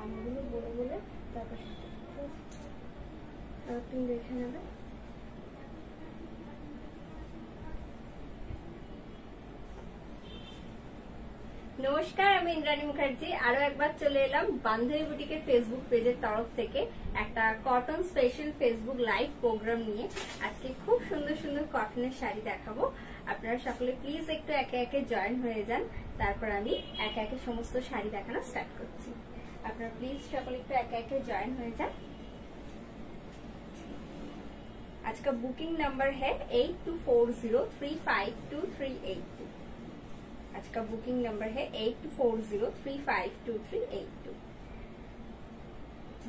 নামগুলো বলে বলে তারপর তুমি দেখে নেবে। নমস্কার, আমি ইন্দ্রাণী মুখার্জি। আরো একবার চলে এলাম বান্ধবী বুটিকের ফেসবুক পেজের তরফ থেকে একটা cotton special Facebook live programme নিয়ে। আজকে খুব সুন্দর সুন্দর কটনের শাড়ি দেখাবো। আপনারা সকলে প্লিজ একটু একে একে জয়েন হয়ে যান, তারপর আমি একে একে সমস্ত শাড়ি দেখানো স্টার্ট করছি। আপনারা প্লিজ সকলে একটু একে একে জয়েন হয়ে যান। आज का बुकिंग नंबर है 8240352382। आज का बुकिंग नंबर है 8240352382।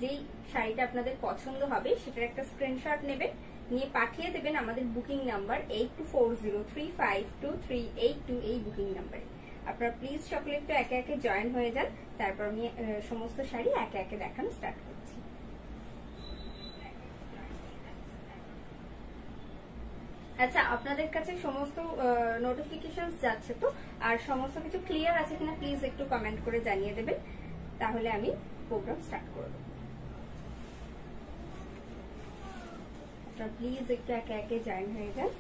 যেই শাড়িটা আপনাদের পছন্দ হবে সেটার একটা স্ক্রিনশট নেবেন, নিয়ে পাঠিয়ে দেবেন আমাদের বুকিং নাম্বার 8240352382 এই বুকিং নাম্বারে। আপনারা প্লিজ সকলে একটু একে একে জয়েন হয়ে যান, তারপর আমি সমস্ত শাড়ি একে একে দেখানো স্টার্ট করছি। আচ্ছা, আপনাদের কাছে সমস্ত নোটিফিকেশন যাচ্ছে তো, আর সমস্ত কিছু ক্লিয়ার আছে কিনা প্লিজ একটু কমেন্ট করে জানিয়ে দেবেন, তাহলে আমি প্রোগ্রাম স্টার্ট করে দেবো। আপনারা প্লিজ একটু একে একে জয়েন হয়ে যান।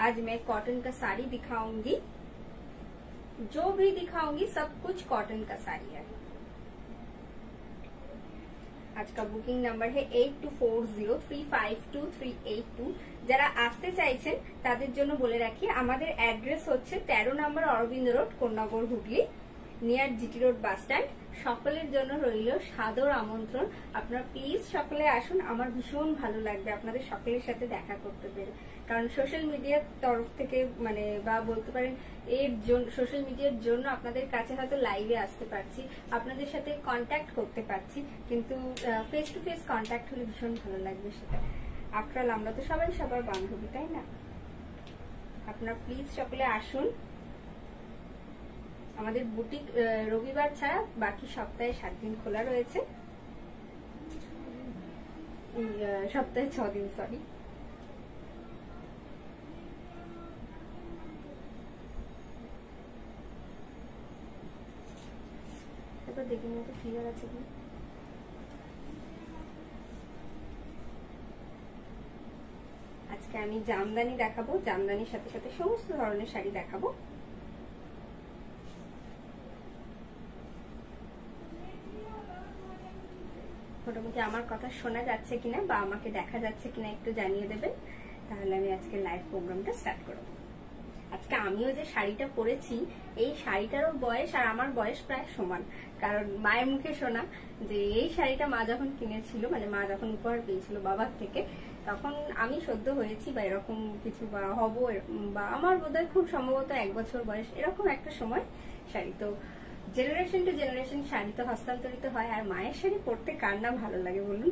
आज मैं कॉटन का साड़ी दिखाऊंगी, जो भी दिखाऊंगी सब कुछ कॉटन का साड़ी है। आज का बुकिंग नंबर है 8240352382। যারা আসতে চাইছেন তাদের জন্য বলে রাখি, আমাদের অ্যাড্রেস হচ্ছে 13 নম্বর Aurobindo road, Konnagar, Hooghly, near GT road bus stand. সকলের জন্য রইল সাদর আমন্ত্রণ। আপনারা প্লিজ সকলে আসুন, আমার ভীষণ ভালো লাগবে আপনাদের সকলের সাথে দেখা করতে পেরে। কারণ সোশ্যাল মিডিয়ার তরফ থেকে মানে বা বলতে পারেন এর জন্য, সোশ্যাল মিডিয়ার জন্য আপনাদের কাছে হয়তো লাইভে আসতে পারছি, আপনাদের সাথে কন্ট্যাক্ট করতে পারছি, কিন্তু ফেস টু ফেস কন্ট্যাক্ট হলে ভীষণ ভালো লাগবে সেটা। আফটার অল আমরা তো সবাই সবার বান্ধবী, তাই না? আপনারা প্লিজ সকলে আসুন। আমাদের বুটিক রবিবার ছাড়া বাকি সপ্তাহে 7 দিন খোলা রয়েছে, সপ্তাহে 6 দিন, সরি। এবার দেখে নিয়ে তো ক্লিয়ার আছে কি। আজকে আমি জামদানি দেখাবো, জামদানির সাথে সাথে সমস্ত ধরনের শাড়ি দেখাবো। মোটামুটি আমার কথা শোনা যাচ্ছে কিনা বা আমাকে দেখা যাচ্ছে কিনা একটু জানিয়ে দেবেন, তাহলে আমি আজকে লাইভ প্রোগ্রামটা স্টার্ট করব। আজকে আমিও যে শাড়িটা পরেছি, এই শাড়িটারও বয়স আর আমার বয়স প্রায় সমান। কারণ মায়ের মুখে শোনা যে এই শাড়িটা মা যখন কিনেছিল, মানে মা যখন উপহার পেয়েছিল বাবার থেকে, তখন আমি সদ্য হয়েছি বা এরকম কিছু বা হব, বা আমার বোধহয় খুব সম্ভবত 1 বছর বয়স, এরকম একটা সময় শাড়ি। তো জেনারেশন টু জেনারেশন শাড়ি তো হস্তান্তরিত হয়, আর মায়ের শাড়ি পরতে কার না ভালো লাগে বলুন।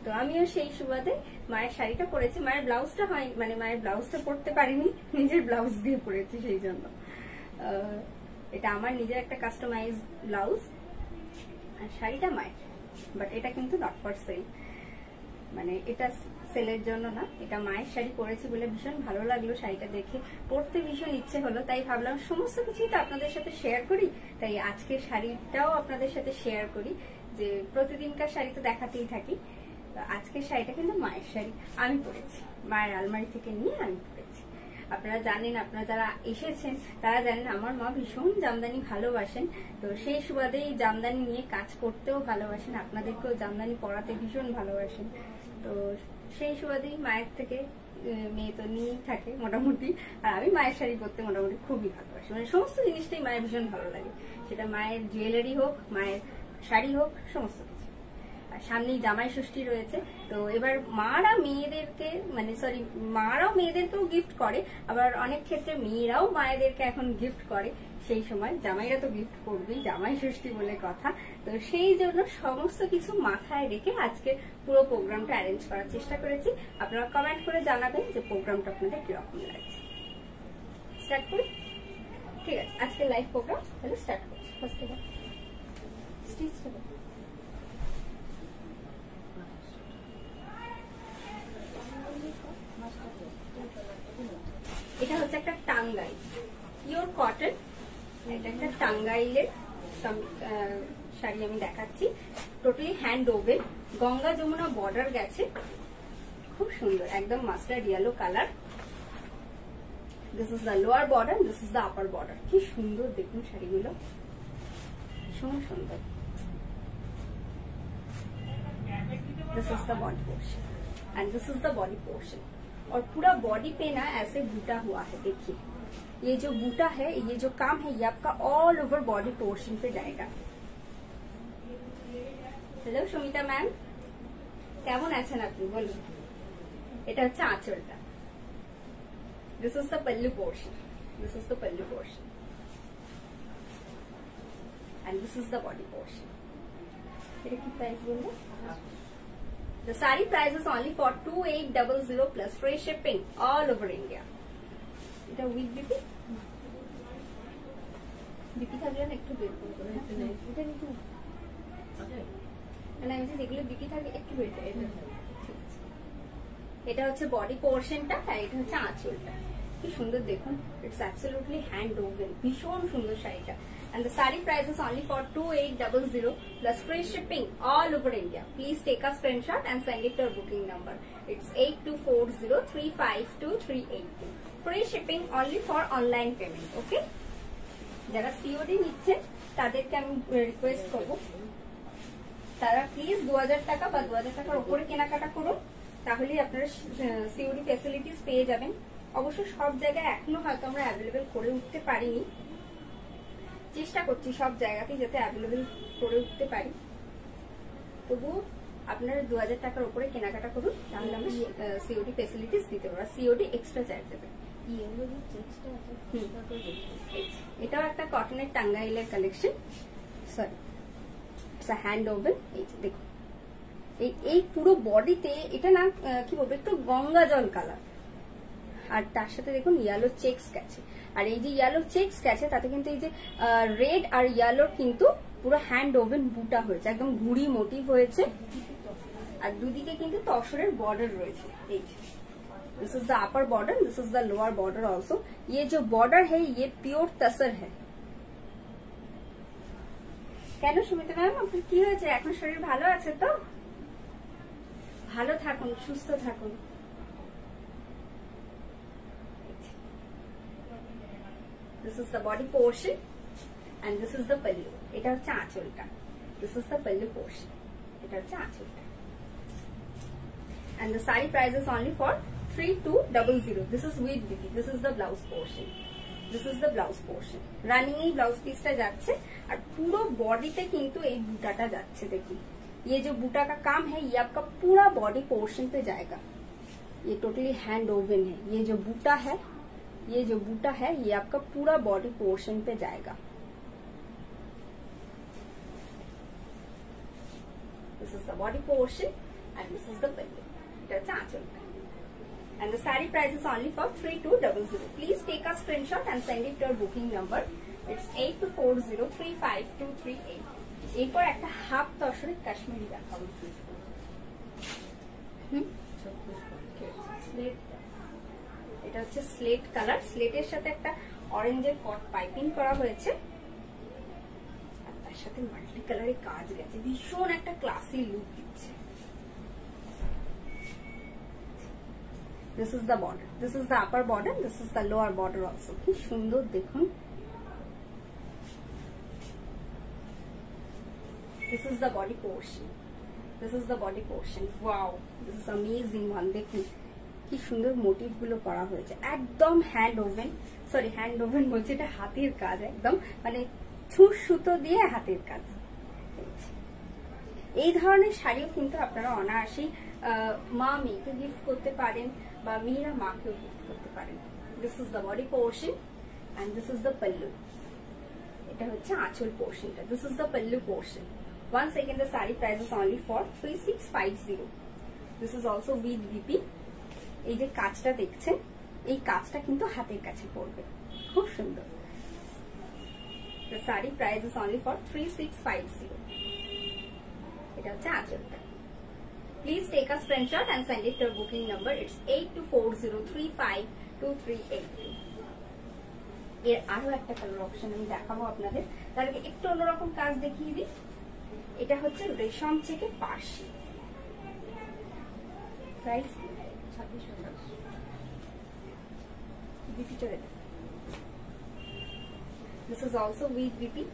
তো আমিও সেই সুবাদে মায়ের শাড়িটা পরেছি। মায়ের ব্লাউজটা হয়, মানে মায়ের ব্লাউজটা পরতে পারিনি, নিজের ব্লাউজ দিয়ে পরেছি, সেই জন্য এটা আমার নিজের একটা কাস্টমাইজ ব্লাউজ, আর শাড়িটা মায়ের। বাট এটা কিন্তু নট ফর সেল, মানে এটা সেলের জন্য না, এটা মায়ের শাড়ি পরেছি বলে ভীষণ ভালো লাগলো, শাড়িটা দেখে পরতে ভীষণ ইচ্ছে হলো, তাই ভাবলাম সমস্ত কিছুই তো আপনাদের সাথে শেয়ার করি, তাই আজকে শাড়িটাও আপনাদের সাথে শেয়ার করি। যে প্রতিদিনকার শাড়ি তো দেখাতেই থাকি, আজকের শাড়িটা কিন্তু মায়ের শাড়ি আমি পরেছি, মায়ের আলমারি থেকে নিয়ে আমি পরেছি। আপনারা জানেন, আপনারা যারা এসেছেন তারা জানেন আমার মা ভীষণ জামদানি ভালোবাসেন, তো সেই সুবাদেই জামদানি নিয়ে কাজ করতেও ভালোবাসেন, আপনাদেরকেও জামদানি পরাতে ভীষণ ভালোবাসেন। তো সেই সুবাদেই মায়ের থেকে মেয়ে তো নিয়েই থাকে মোটামুটি, আর আমি মায়ের শাড়ি পরতে মোটামুটি খুবই ভালোবাসি, মানে সমস্ত জিনিসটাই মায়ের ভীষণ ভালো লাগে, সেটা মায়ের জুয়েলারি হোক, মায়ের শাড়ি হোক, সমস্ত কিছু। আর সামনেই জামাই ষষ্ঠী রয়েছে, তো এবার মারা মেয়েদেরকে, মানে সরি, মারাও মেয়েদেরকেও গিফট করে, আবার অনেক ক্ষেত্রে মেয়েরাও মায়েদেরকে এখন গিফট করে। সেই সময় জামাইরা তো গিফট করবেই, জামাই ষষ্ঠী বলে কথা। তো সেই জন্য সমস্ত কিছু মাথায় রেখে আজকে পুরো প্রোগ্রামটা অ্যারেঞ্জ করার চেষ্টা করেছি। আপনারা কমেন্ট করে জানাবেন যে প্রোগ্রামটা আপনাদের কিরকম লাগছে। স্টার্ট করি, ঠিক আছে? আজকে লাইভ প্রোগ্রাম তাহলে স্টার্ট করছি। ফার্স্ট অফ অল স্টিচটা এটা একটা টাঙ্গাইলের শাড়ি আমি দেখাচ্ছি, totally hand woven, Ganga Jamuna border গেছে, খুব সুন্দর, একদম mustard yellow colour. This is the lower border, this is the upper border. কি সুন্দর দেখুন শাড়িগুলো, ভীষণ সুন্দর। This is the body portion and this is the body portion, और पूरा बॉडी पे ना ऐसे बूटा हुआ है। देखिए ये जो बूटा है, ये जो काम है, ये आपका ऑल ओवर बॉडी पोर्शन पे जाएगा। हेलो सुमिता मैम, কেমন আছেন আপনি বলুন। এটা হচ্ছে আঁচলটা। This is the pallu portion, this is the pallu portion and this is the body portion. এটা কি প্রাইস বলবো? The saree price is only for 2800 plus free shipping all over India. এটা উইথ বিপি, বিপি থাকলে না একটু বের করে দেবেন। এটা কিন্তু মানে আমি যেগুলো বিপি থাকে একটু বের করে দেবেন। এটা হচ্ছে বডি পোর্শনটা, আর এটা হচ্ছে আঁচলটা। কি সুন্দর দেখুন, ইটস অ্যাবসলিউটলি হ্যান্ড ওভেন, ভীষণ সুন্দর শাড়িটা। And the saree price is only for 2800 plus free shipping all over India. Please take a screenshot and send it to our booking number. It's 8240352382. Free shipping only for online payment. Okay? যারা COD নিচ্ছে তাদেরকে আমি request করব, তারা please 2000 টাকা বা 2000 টাকার উপরে কেনাকাটা করুন, তাহলেই আপনারা COD ফ্যাসিলিটিস পেয়ে যাবেন। অবশ্য সব জায়গায় এখনো হয়তো আমরা অ্যাভেলেবেল করে উঠতে পারিনি, চেষ্টা করছি সব জায়গাতেই যাতে অ্যাভেলেবেল করে উঠতে পারি। তবুও আপনারা 2000 টাকার উপরে কেনাকাটা করুন, তাহলে আমরা COD ফ্যাসিলিটিস দিতে পারবো। COD এক্সট্রা চার্জ দেবে। এটাও একটা কটনের টাঙ্গাইলের কালেকশন, সরি হ্যান্ড ওভেন। এই যে দেখুন, এই পুরো বডিতে এটা না কি বলবো, একটু গঙ্গা জল কালার, আর তার সাথে দেখুন ইয়েলো চেকস গেছে। আর এই যে ইয়েলো চেকস গেছে তাতে কিন্তু এই যে রেড আর ইয়েলোর কিন্তু পুরো হ্যান্ড ওভেন বুটা হয়েছে, একদম ঘুড়ি মোটিভ হয়েছে, আর দুদিকে কিন্তু তসরের বর্ডার রয়েছে। এই যে this is the upper border, this is the lower border also. ये जो बॉर्डर है ये प्योर तसर है। কেন সুমিতা ম্যাম আপনার কি হয়েছে? এখন শরীর ভালো আছে তো? ভালো থাকুন, সুস্থ থাকুন। This is the body portion and this is the pallu. এটা হচ্ছে আঁচলটা। This is the pallu portion. এটা হচ্ছে আঁচলটা। And the saree price is only for 3200. This is with BB. This is the blouse portion. This is the blouse portion. Running এই blouse পিসটা যাচ্ছে, আর পুরো বডিতে কিন্তু এই বুটাটা যাচ্ছে। দেখুন ये जो बूटा का काम है ये आपका पूरा बॉडी पोर्शन पे जाएगा। ये टोटली हैंड ओवन है। ये जो बूटा है, ये जो बूटा है ये आपका पूरा बॉडी पोर्शन पे जाएगा। This is the body portion and this is the pallu. That's Aanchal. And the saree price is only for 3200. Please take a screenshot and send it to our booking number. It's 8240352388. এরপর একটা half তসরের Kashmiri দেখাবো। এটা হচ্ছে slate colour, স্লেটের সাথে একটা অরেঞ্জের কট piping করা হয়েছে, আর তার সাথে মাল্টি কালারের কাজ গেছে, ভীষণ একটা ক্লাসি লুক দিচ্ছে। This is the border, this is the upper border, this is the lower border also. কি সুন্দর দেখুন। This is the body portion. This is the body portion. Wow, this is amazing one. দেখুন কি সুন্দর motive গুলো করা হয়েছে, একদম hand oven, sorry hand woven বলছে, এটা হাতের কাজ, একদম মানে ছুঁচ সুতো দিয়ে হাতের কাজ। এই ধরনের শাড়িও কিন্তু আপনারা অনায়াসেই মা মেয়েকে গিফট করতে পারেন বা মেয়েরা মাকেও গিফট করতে পারেন। This is the body portion and this is the pallu. এটা হচ্ছে আঁচল পোর্শনটা। This is the pallu portion. Once again the saree price is only for 3650. This is also with BP. এই যে কাজটা দেখছেন, এই কাজটা কিন্তু হাতের কাছে পড়বে, খুব সুন্দর। The saree price is only for 3650. এটা হচ্ছে আঁচলটা। Please take a screenshot and send it to our booking number. It's 8240352382. এর আরো একটা কালার অপশন আমি দেখাবো আপনাদের, তার আগে একটু অন্যরকম কাজ দেখিয়ে দিই। এটা হচ্ছে রেশম চেকে পার্সি, price 2650। This is also with BP.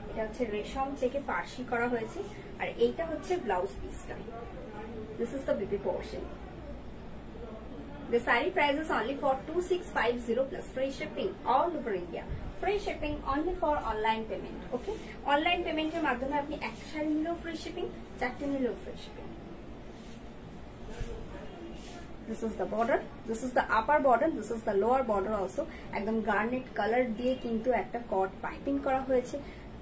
এটা হচ্ছে রেশম চেকে পার্সি করা হয়েছে, আর এইটা হচ্ছে ব্লাউজ পিসটা। This is the BP portion. The saree price is only for 2650 plus free shipping all over India. Free shipping only for online payment. Okay? Online payment এর মাধ্যমে আপনি একটা শাড়ি নিলেও free shipping, চারটে নিলেও free shipping. This is the border. This is the upper border. This is the lower border also. একদম garnet colour দিয়ে কিন্তু একটা কট পাইপিং করা হয়েছে,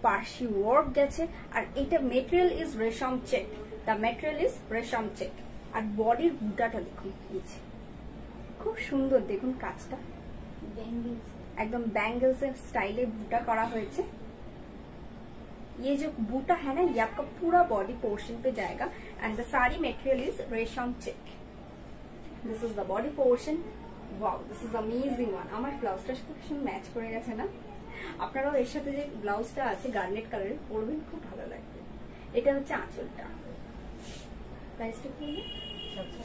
পার্সি ওয়ার্ক গেছে, আর এটা মেটেরিয়াল ইজ রেশম চেক। The material is রেশম চেক। আর বডির বুটাটা দেখুন, খুব সুন্দর দেখুন কাজটা, একদম बैंगल्स स्टाइले बूटा करा हुआ है। ये जो बूटा है ना, ये आपका पूरा बॉडी पोर्शन पे जाएगा, and the sari material is resham check. This is the body portion. Wow, this is amazing one. আমার ব্লাউজটার সাথে ম্যাচ করে গেছে না? আপনারাও এর সাথে যে ব্লাউজটা আছে গার্নেট কালারের পরবেন, খুব ভালো লাগবে। এটা হচ্ছে আঁচলটা, প্রাইসটা কি হবে?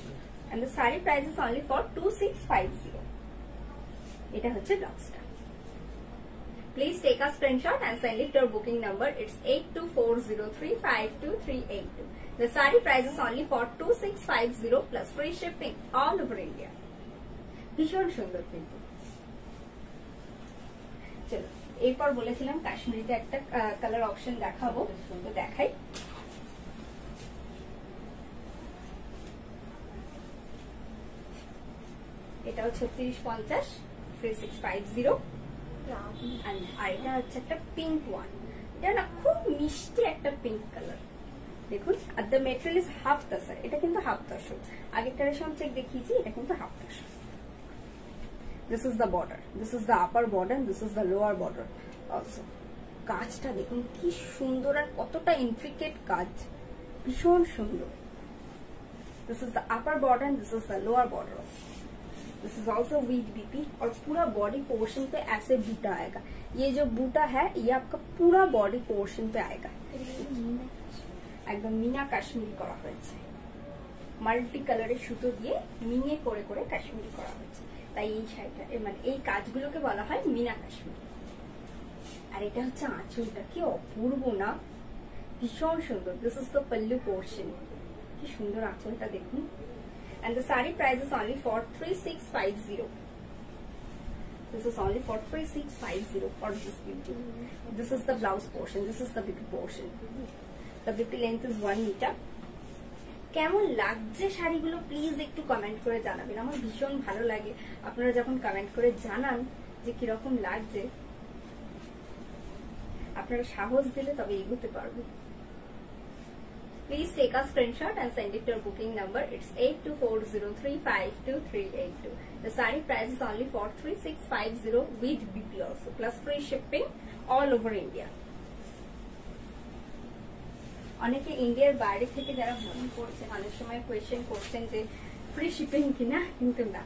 And the saree price is only for 2650. এটা হচ্ছে ব্লাউজটা। Please take a screenshot and send it to your booking number. It's 8240352382. The saree price is only for 2650 plus free shipping all over India. ভীষণ সুন্দর কিন্তু। চলো, এরপর বলেছিলাম কাশ্মীরিতে একটা কালার অপশন দেখাবো, তো দেখাই। এটাও 3650 3650। আর এটা হচ্ছে একটা পিঙ্ক ওয়ান। এটা না খুব মিষ্টি একটা পিঙ্ক কালার দেখুন। আর the material is half tussar. এটা কিন্তু হাফ তাসর, আগেরটা রেশম চেক দেখিয়েছি, এটা কিন্তু half তাসর। This is the border, this is the upper border, this is the lower border also. কাজটা দেখুন কি সুন্দর, আর কতটা ইন্ট্রিকেট কাজ, ভীষণ সুন্দর। This is the upper border, this is the lower border. This is also with BP, और पूरा बॉडी पोर्शन पे ऐसे बूटा आएगा। ये जो बूटा है ये आपका पूरा बॉडी पोर्शन पे आएगा। एकदम मीना काश्मीरी करा হয়েছে, মাল্টি কালারের সুতো দিয়ে মিনে করে করে কাশ্মীরি করা হয়েছে, তাই এই শাড়িটা মানে এই কাজগুলোকে বলা হয় মিনা কাশ্মীরি। আর এটা হচ্ছে আঁচলটা, কি অপূর্ব না, ভীষণ সুন্দর। This is the pallu portion, কি সুন্দর আঁচলটা দেখুন। And the saree price is only for 3650. This is only for 3650 for this beauty. This is the blouse portion. This is the BP portion. The BP length is 1 meter. কেমন লাগছে শাড়িগুলো please একটু comment করে জানাবেন, আমার ভীষণ ভালো লাগে আপনারা যখন কমেন্ট করে জানান যে কিরকম লাগছে। আপনারা সাহস দিলে তবে এগোতে পারবে। Please take a screenshot and send it to your booking number. It's 8240352382. The saree price is only for 3650 with BP also, plus free shipping all over India. অনেকে ইন্ডিয়ার বাইরে থেকে যারা বুকিং করছেন, অনেক সময় কোয়েশ্চেন করছেন যে ফ্রি শিপিং কিনা, কিন্তু না,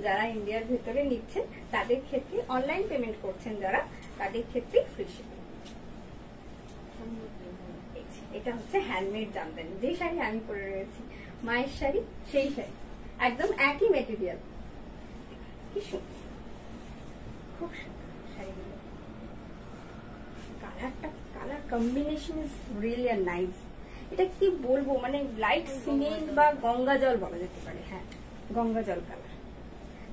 যারা ইন্ডিয়ার ভিতরে নিচ্ছেন তাদের ক্ষেত্রে, অনলাইন পেমেন্ট করছেন যারা, তাদের ক্ষেত্রে ফ্রি শিপিং। এটা হচ্ছে হ্যান্ডমেড জামদানি, যে শাড়ি আমি পরে রয়েছি, মায়ের শাড়ি, সেই শাড়ি, একদম একই মেটেরিয়াল। কি সুন্দর, খুব সুন্দর শাড়িগুলো। কালারটা, colour combination is really nice. এটা কি বলবো, মানে লাইট সিমেন্ট বা গঙ্গা জল বলা যেতে পারে। হ্যাঁ, গঙ্গা জল colour.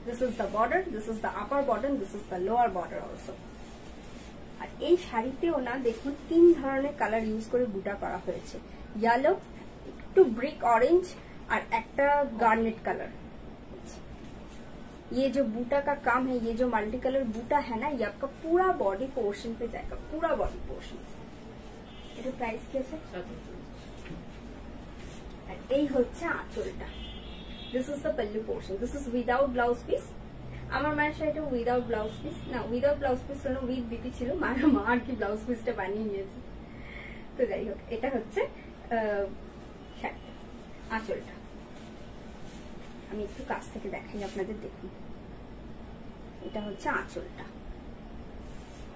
This is the border, this is the upper border, this is the lower border also. আর এই শাড়িতেও না দেখুন 3 ধরনের কালার ইউজ করে বুটা করা হয়েছে, येलो, একটু ব্রিক অরেঞ্জ, আর একটা গার্নেট কালার। ये जो बूटा का काम है, ये जो मल्टी कलर बूटा है ना, ये आपका पूरा बॉडी पोर्शन पे जाएगा, पूरा बॉडी पोर्शन। এটা প্রাইস কি আছে? আর এই হচ্ছে আঁচলটা। This is the pallu portion, this is without blouse piece. আমার মায়ের শাড়িটা উইদাউট ব্লাউজ পিস না, উইদাউট ব্লাউজ পিস ছিল, উইথ বিপি ছিল। মা আর কি ব্লাউজ পিসটা বানিয়ে নিয়েছে। তো যাই হোক, এটা হচ্ছে আঁচলটা। আমি একটু কাছ থেকে দেখাই আপনাদের, দেখুন। এটা হচ্ছে আঁচলটা,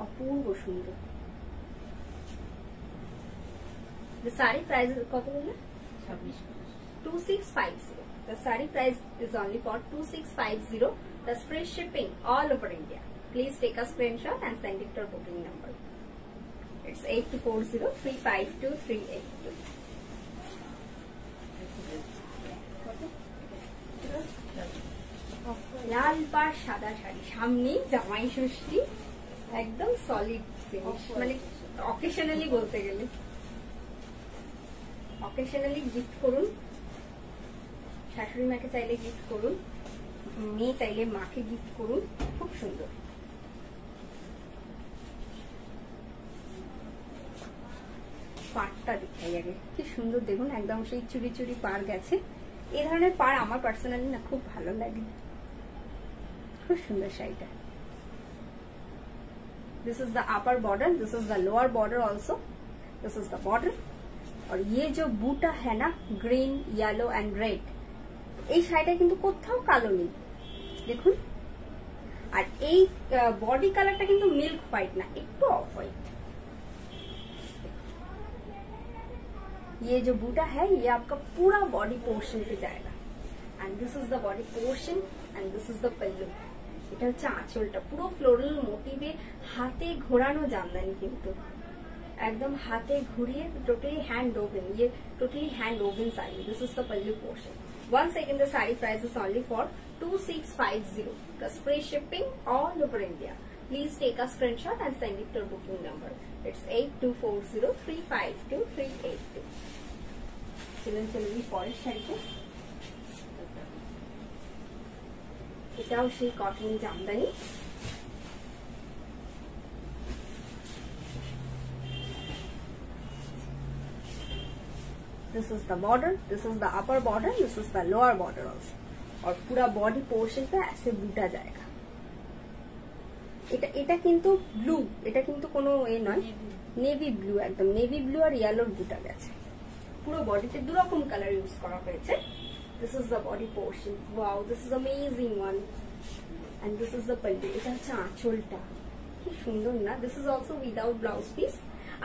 অপূর্ব সুন্দর। The saree price is কত বললে? 2650. The saree price is only for 2650 plus free shipping all over India. Please take a screenshot and send it to our booking number. It's 8240352382. লাল পাড় সাদা শাড়ি, সামনে জামাই ষষ্ঠী, একদম সলিড ফিনিশ, মানে অকেশনালি বলতে গেলে অকেশনালি গিফট করুন, শাশুড়ি মাকে চাইলে গিফট করুন, মেয়ে চাইলে মাকে গিফট করুন, খুব সুন্দর। পাড়টা দেখাই আগে, কি সুন্দর দেখুন, একদম সেই চুরি চুরি পাড় গেছে। এই ধরনের পাড় আমার পার্সোনালি না খুব ভালো লাগে, খুব সুন্দর শাড়িটা। This is the upper border, this is the lower border also, this is the border। और ये जो बूटा है ना, ग्रीन येलो एंड रेड, এই শাড়িটা কিন্তু কোথাও কালো নেই দেখুন। আর এই বডি কালারটা কিন্তু মিল্ক হোয়াইট না, একটু অফ হোয়াইট। ये जो बूटा है ये आपका पूरा बॉडी पोर्शन पे जाएगा, and this is the body portion and this is the pallu. এটা হচ্ছে আঁচলটা, পুরো ফ্লোরাল মোটিভে হাতে ঘোরানো জামদানি, কিন্তু একদম হাতে ঘুরিয়ে টোটালি হ্যান্ড ওভেন, ये totally hand oven sari. This is the pallu portion. Once again the saree price is only for 2650 plus free shipping all over India. Please take a screenshot and send it to our booking number. It's 8240352382. চলুন পরের শাড়িতে। এটাও সেই cotton Jamdani, This is the border, this is the upper border, this is the lower border also। और पूरा body portion पे ऐसे बूटा जाएगा। এটা কিন্তু ব্লু, এটা কিন্তু কোনো এ নয়, নেভি ব্লু, একদম নেভি ব্লু আর ইয়েলোর বুটা গেছে। পুরো বডিতে দু রকম কালার ইউজ করা হয়েছে। This is the body portion. Wow, this is amazing one. And this is the pallu. এটা হচ্ছে আঁচলটা, কি সুন্দর না। This is also without blouse piece.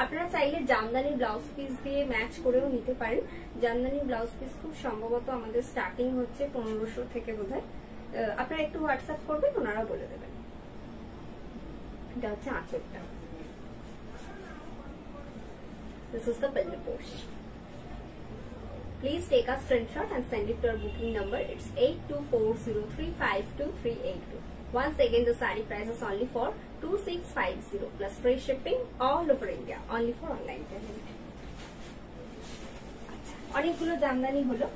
আপনারা চাইলে জামদানি ব্লাউজ পিস দিয়ে ম্যাচ করেও নিতে পারেন। জামদানি ব্লাউজ পিস খুব সম্ভবত আমাদের স্টার্টিং হচ্ছে 1500 থেকে বোধহয়। আপনারা একটু হোয়াটসঅ্যাপ করবেন, ওনারা বলে দেবেন। এটা হচ্ছে আঁচলটা। This is the pallu portion. Please take a screenshot and send it to our booking number. It's 8240352382. Once again, the saree price is only for 2650 plus free shipping all over India, only for online payment. আচ্ছা, অনেকগুলো জামদানি হলো,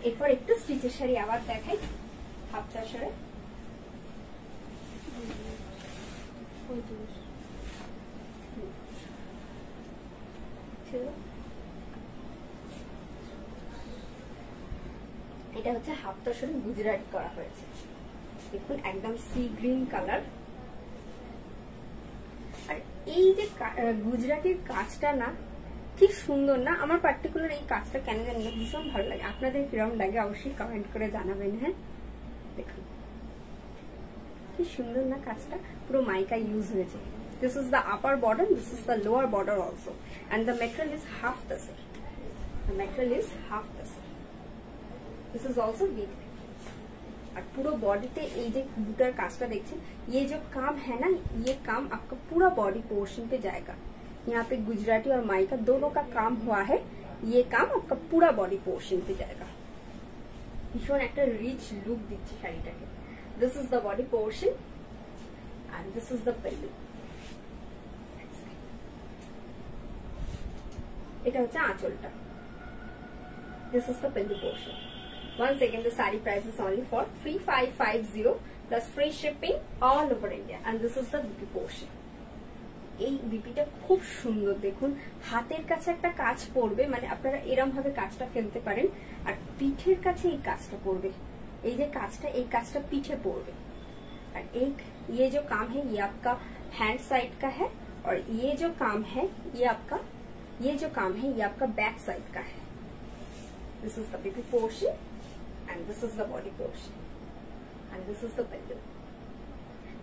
এরপর একটু স্টিচের শাড়ি আবার দেখাই। হাফটা শাড়ি এটা হচ্ছে হাফ তসরে গুজরাটি করা হয়েছে, দেখুন একদম সি গ্রিন কালার। আর এই যে গুজরাটির কাজটা না কি সুন্দর না, আমার পার্টিকুলার এই কাজটা কেন জানি না ভীষণ ভালো লাগে। আপনাদের কিরকম লাগে অবশ্যই কমেন্ট করে জানাবেন। হ্যাঁ দেখুন কি সুন্দর না কাজটা, পুরো মাইকা ইউজ হয়েছে। This is the upper border, this is the lower border also, and the material is half the same. The material is half the same. This is also weave. और पूरा बॉडी पे ये जो बूटर कास्टा देखिए, ये जो काम है ना, ये काम आपका पूरा बॉडी पोर्शन पे जाएगा। यहाँ पे गुजराती और माइका दोनों का काम हुआ है, ये काम आपका पूरा बॉडी पोर्शन पे जाएगा। भीषण एक रिच लुक दिच्छे शाड़ीटाके। This is the body portion and this is the pallu. এটা হচ্ছে আঁচলটা। This is the pallu portion. Once again, the saree price is only for 3550 plus free shipping all over India, and this is the BP portion. এই বিপিটা খুব সুন্দর, দেখুন হাতের কাছে একটা কাজ পড়বে, মানে আপনারা এরকম ভাবে কাজটা ফেলতে পারেন, আর পিঠের কাছে এই কাজটা পড়বে। এই যে কাজটা, এই কাজটা পিঠে পড়বে। और एक ये जो काम है ये आपका हैंड साइड का है, और ये जो काम है ये आपका, ये जो काम है ये आपका बैक साइड का है। This is the BP portion and this is the body portion and this is the pallu.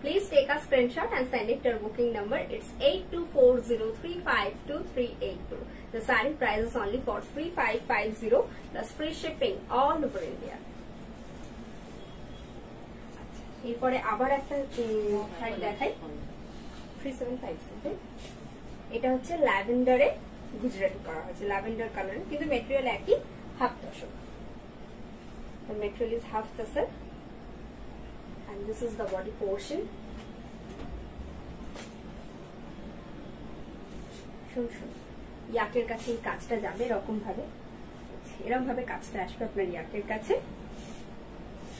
Please take a screenshot and send it to our booking number. It's 8240352382. The saree price is only for 3550 plus free shipping all over India. এরপরে আবার একটা শাড়ি দেখাই 3750। এটা হচ্ছে ল্যাভেন্ডারে গুজরাটি করা হয়েছে, lavender কালারে, কিন্তু মেটেরিয়াল একই, half tussar. The material is half tasar and this is the body portion. শুন ইয়াকের কাছে এই কাজটা যাবে এরকম ভাবে কাজটা আসবে আপনার ইয়াকের কাছে,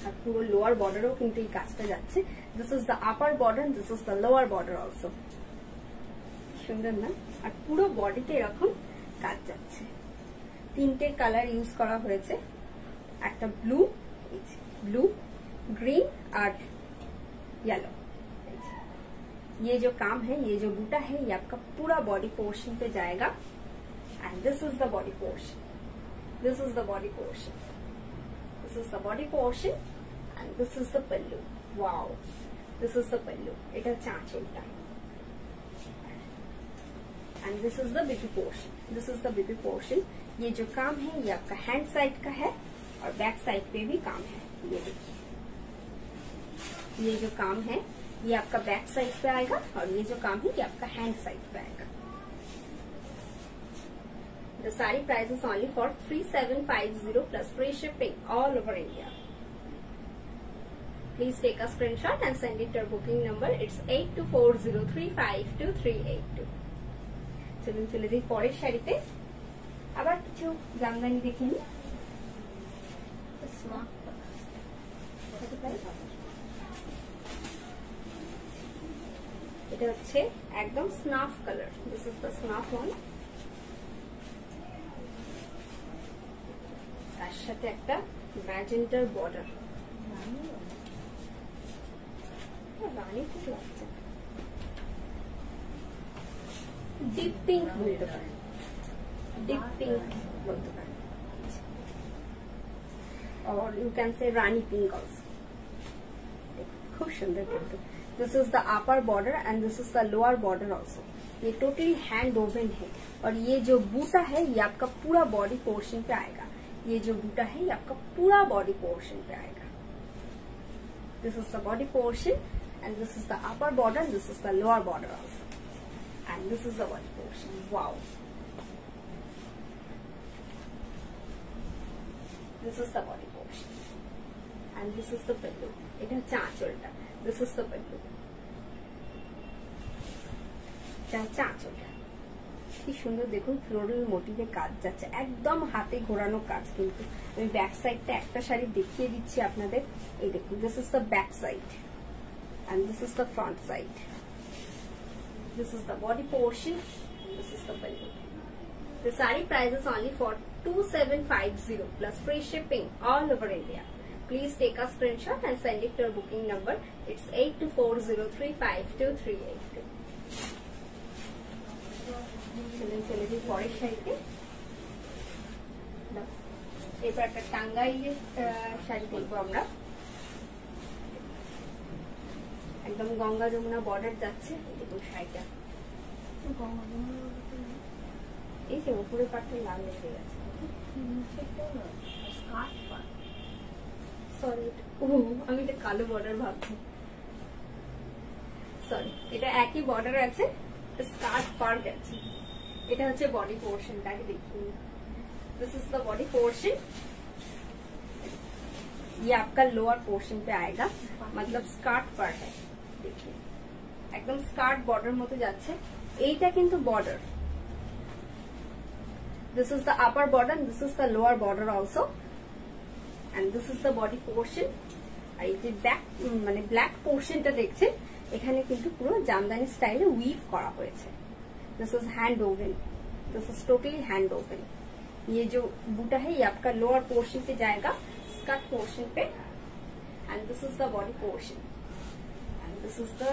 আর পুরো লোয়ার বর্ডারও কিন্তু এই কাজটা যাচ্ছে। This is the upper border, this is the lower border also. সুন্দর না? আর পুরো বডিতে এরকম কাজ যাচ্ছে। তিনটে কালার ইউজ করা হয়েছে, একটা ব্লু, ग्रीन और येलो। ये जो काम है, ये जो बूटा है, ये आपका पूरा बॉडी पोर्शन पे जाएगा। And this is the body portion, this is the body portion, this is the body portion and this is the pallu. Wow, this is the pallu, এটা চাঁচলটা। And this is the BB portion, this is the BB portion. ये जो काम है ये आपका hand side का है और बैक साइड पे भी काम है। ये देखिए, ये जो काम है ये आपका बैक साइड पे आएगा और ये जो काम है ये आपका हैंड साइड पे आएगा। The saree price is only for 3750 plus free shipping all over India. Please take a screenshot and send it to our booking number. It's 8240352382. চলুন চলে যাই পরের শাড়িতে। আবার কিছু জামদানি দেখে নিই। এটা হচ্ছে একদম snuff colour, this is the snuff one. তার সাথে একটা ম্যাজেন্টার বর্ডার, রানী ঠিক লাগছে, ডিপ পিঙ্ক বলতে পারেন, ডিপ পিঙ্ক বলতে পারেন, or you can say rani pink also. खूब सुंदर किंतु this is the upper border and this is the lower border also. ये टोटली हैंड वोवन है और ये जो बूटा है ये आपका पूरा बॉडी पोर्शन पे आएगा। ये जो बूटा है ये आपका पूरा बॉडी पोर्शन पे आएगा। This is the body portion and this is the upper border, this is the lower border also, and this is the body portion. Wow. This is the body portion and this is the pillow. এটা হচ্ছে আঁচলটা, this is the pillow. এটা হচ্ছে আঁচলটা। কি সুন্দর দেখুন, floral মোটিভে কাজ যাচ্ছে, একদম হাতে ঘোরানো কাজ। কিন্তু আমি ব্যাক সাইডটা একটা শাড়ি দেখিয়ে দিচ্ছি আপনাদের। এই দেখুন, this is the back side and this is the front side. This is the body portion, this is the pillow. The saree price is only for 2750 plus free shipping all over India. Please take a screenshot and send it to our booking number. It's 8240352382. চলে যাই পরের শাড়িতে। এরপর একটা টাঙ্গাইলের শাড়ি দেখবো আমরা। একদম গঙ্গা যমুনা বর্ডার যাচ্ছে, দেখুন শাড়িটা। এই যে উপরের পাটটা লাল হয়ে গেছে, সরি আমি এটা কালো বর্ডার ভাবছি, সরি এটা একই বর্ডার আছে, স্কার্ট পার্ট আছে। এটা হচ্ছে বডি পোর্শনটাকে देखिए, this is the body portion. ये आपका लोअर पोर्शन पे आएगा, मतलब स्कार्ट पार्ट है। देखिए একদম স্কার্ট বর্ডার মতো যাচ্ছে। এইটা কিন্তু border, this is the upper border and this is the lower border also, and this is the body portion। আর এই যে ব্যাক মানে ব্ল্যাক পোর্শনটা দেখছেন, এখানে কিন্তু পুরো জামদানি স্টাইলে উইভ করা হয়েছে। This is hand woven, this is totally hand woven. ये जो बूटा है ये आपका लोअर पोर्शन पे जाएगा, स्कर्ट पोर्शन पे, and this is the body portion and this is the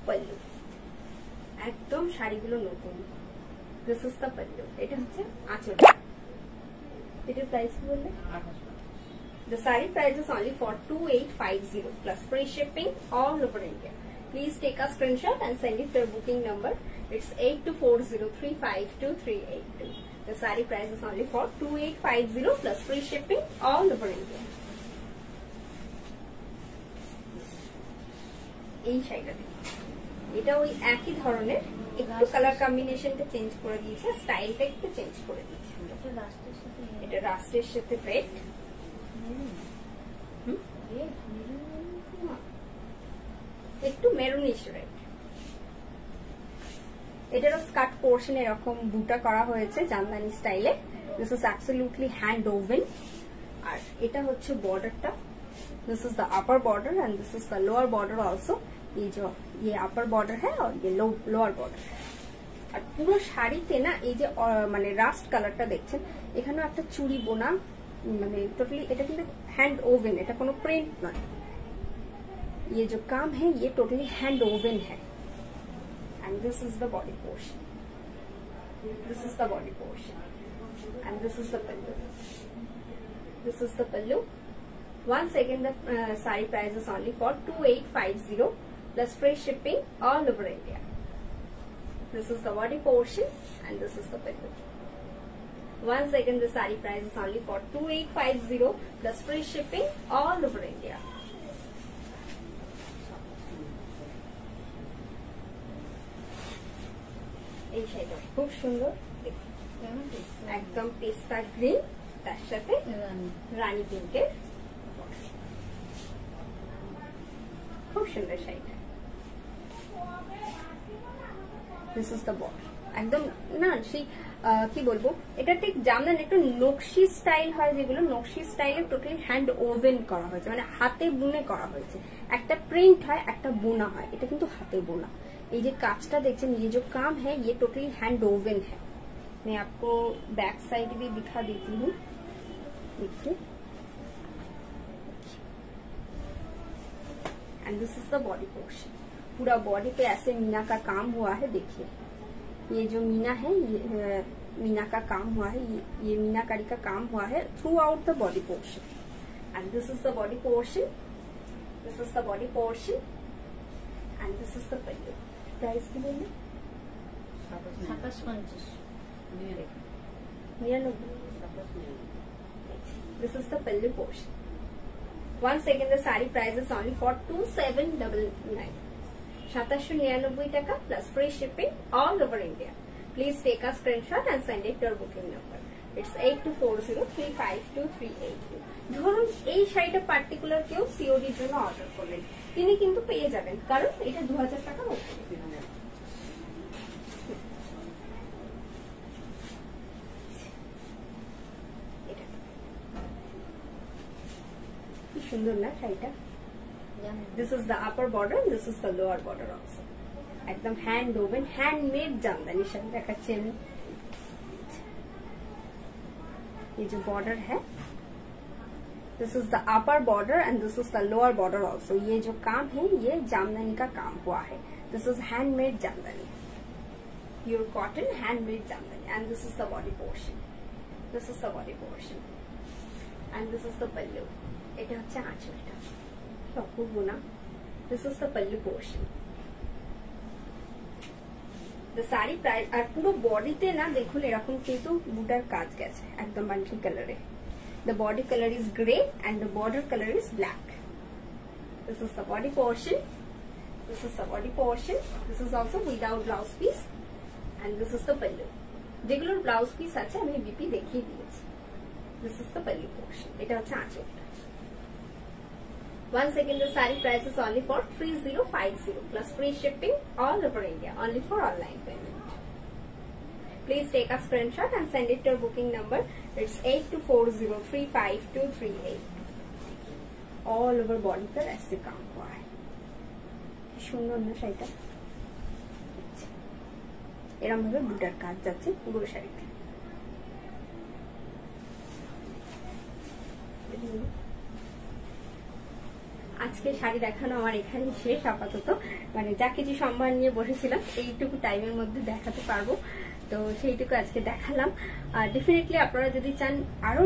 pallu. একদম শাড়িগুলো নতুন। দিস ইজ দ্য পল্লু, এটা হচ্ছে আঁচল। এটার প্রাইস কি বললে? The saree price is only for 2850 plus free shipping all over India. Please take a screenshot and send it to your booking number. It's 8240352382. The saree price is only for 2850 plus free shipping all over India. এই শাড়িটা এটা ওই একই ধরনের, একটু colour কম্বিনেশনটা change করে দিয়েছে, স্টাইলটা একটু চেঞ্জ করে দিয়েছে। এটা রাস্টের সাথে রেড, একটু মেরুনিশ রেড। এটারও স্কার্ট পোর্শন এরকম বুটা করা হয়েছে জামদানি স্টাইলে। This is absolutely hand woven. আর এটা হচ্ছে বর্ডারটা, this is the upper border and this is the lower border also. ये अपर बॉर्डर है और ये लोअर बॉर्डर है। আর পুরো শাড়িতে না এই যে মানে রাস্ট কালারটা দেখছেন, এখানেও একটা চুড়ি বোনা, মানে টোটালি এটা কিন্তু হ্যান্ড ওভেন, এটা কোনো প্রিন্ট নয়। ये जो काम है ये टोटली हैंड ओवन है। And this is the body portion, this is the body portion and this is the pallu, this is the pallu. Once again the saree price is only for 2850 plus free shipping all over India. This is the body portion and this is the pullu. Once again the saree price is only for 2850 plus free shipping all over India. এই শাড়িটা খুব সুন্দর, একদম পেস্তা green, তার সাথে রানী পিঙ্কের, খুব সুন্দর শাড়িটা। দিস ইজ দ্য বর্ডার, একদম না সেই কি বলবো, এটা ঠিক জামদানি একটু নকশি স্টাইল হয়, যেগুলো নকশি স্টাইলে টোটালি হ্যান্ড ওভেন করা হয়েছে, মানে হাতে বুনে করা হয়েছে। একটা প্রিন্ট হয়, একটা বোনা হয়, এটা কিন্তু হাতে বোনা। ये जो कांचटा देखते ये जो काम है ये टोटली हैंड ओवन है। मैं आपको बैक साइड भी दिखा देती हूँ, देखिए। And this is the body portion, पूरा बॉडी पे ऐसे मीना का काम हुआ है। देखिए ये जो मीना है, ये मीना का काम हुआ है, ये मीनाकारी का काम हुआ है through out the body portion. And this is the body portion, this is the body portion and this is the pallu. Price की बोलिए 2750 This is the pallu portion. Once again the saree price is only for 2799. 2799 টাকা plus free shipping all over India. Please take a screenshot and send it to your booking number. It's 8240352382. ধরুন এই শাড়িটা particular কেউ সিওডির জন্য order করলেন, তিনি কিন্তু পেয়ে যাবেন, কারণ এটা 2000 টাকার উপরে। কি সুন্দর না শাড়িটা। This is the upper border, this is the lower border also. একদম hand woven, handmade jamdani sari দেখাচ্ছি আমি। ये जो बॉर्डर है, this is the upper border and this is the lower border also. ये जो काम है ये जामदानी का काम हुआ है। This is handmade jamdani, pure cotton handmade jamdani. And this is the body portion, this is the body portion and this is the pallu. এটা হচ্ছে আঁচলটা, অপূর্ব না। This is the pallu portion. The sari price, আর পুরো বডিতে না দেখুন এরকম কিন্তু বুটার কাজ গেছে, একদম মাল্টি কালারে। The body color is grey and the border color is black. This is the body portion. This is the body portion. This is also without blouse piece and this is the pallu. যেগুলোর blouse piece আছে আমি BP দেখিয়ে দিয়েছি। This is the pallu portion. এটা হচ্ছে আঁচলটা। Once again the saree price is only for 3050 plus free shipping all over India, only for online payment. Please take a screenshot and send it to your booking number. It's 8240352382. All over body पर ऐसे काम हुआ है। সুন্দর না শাড়িটা, এরকম ভাবে বুটার কাজ যাচ্ছে পুরো শাড়িতে। আজকে শাড়ি দেখানো আমার এখানেই শেষ আপাতত, মানে যা কিছু সম্মান নিয়ে বসেছিলাম এইটুকু টাইমের মধ্যে দেখাতে পারবো, তো সেইটুকু আজকে দেখালাম। ডেফিনেটলি আপনারা যদি চান আরো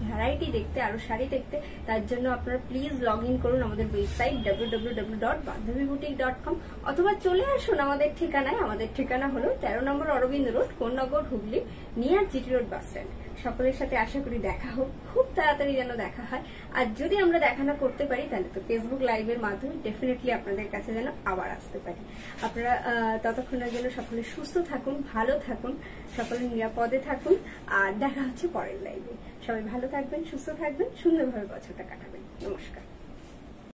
ভ্যারাইটি ভ্যারাইটি দেখতে, আরো শাড়ি দেখতে, তার জন্য আপনারা প্লিজ লগ ইন করুন আমাদের ওয়েবসাইট www.bandhaviboutique.com, অথবা চলে আসুন আমাদের ঠিকানায়। আমাদের ঠিকানা হলো 13 নম্বর Aurobindo road, Konnagar, Hooghly, near GT road bus stand. সকলের সাথে আশা করি দেখা হোক, খুব তাড়াতাড়ি যেন দেখা হয়। আর যদি আমরা দেখা না করতে পারি তাহলে তো ফেসবুক লাইভের মাধ্যমে ডেফিনেটলি আপনাদের কাছে যেন আবার আসতে পারি। আপনারা ততক্ষণের জন্য সকলে সুস্থ থাকুন, ভালো থাকুন, সকলে নিরাপদে থাকুন, আর দেখা হচ্ছে পরের লাইভে। সবাই ভালো থাকবেন, সুস্থ থাকবেন, সুন্দরভাবে বছরটা কাটাবেন। নমস্কার।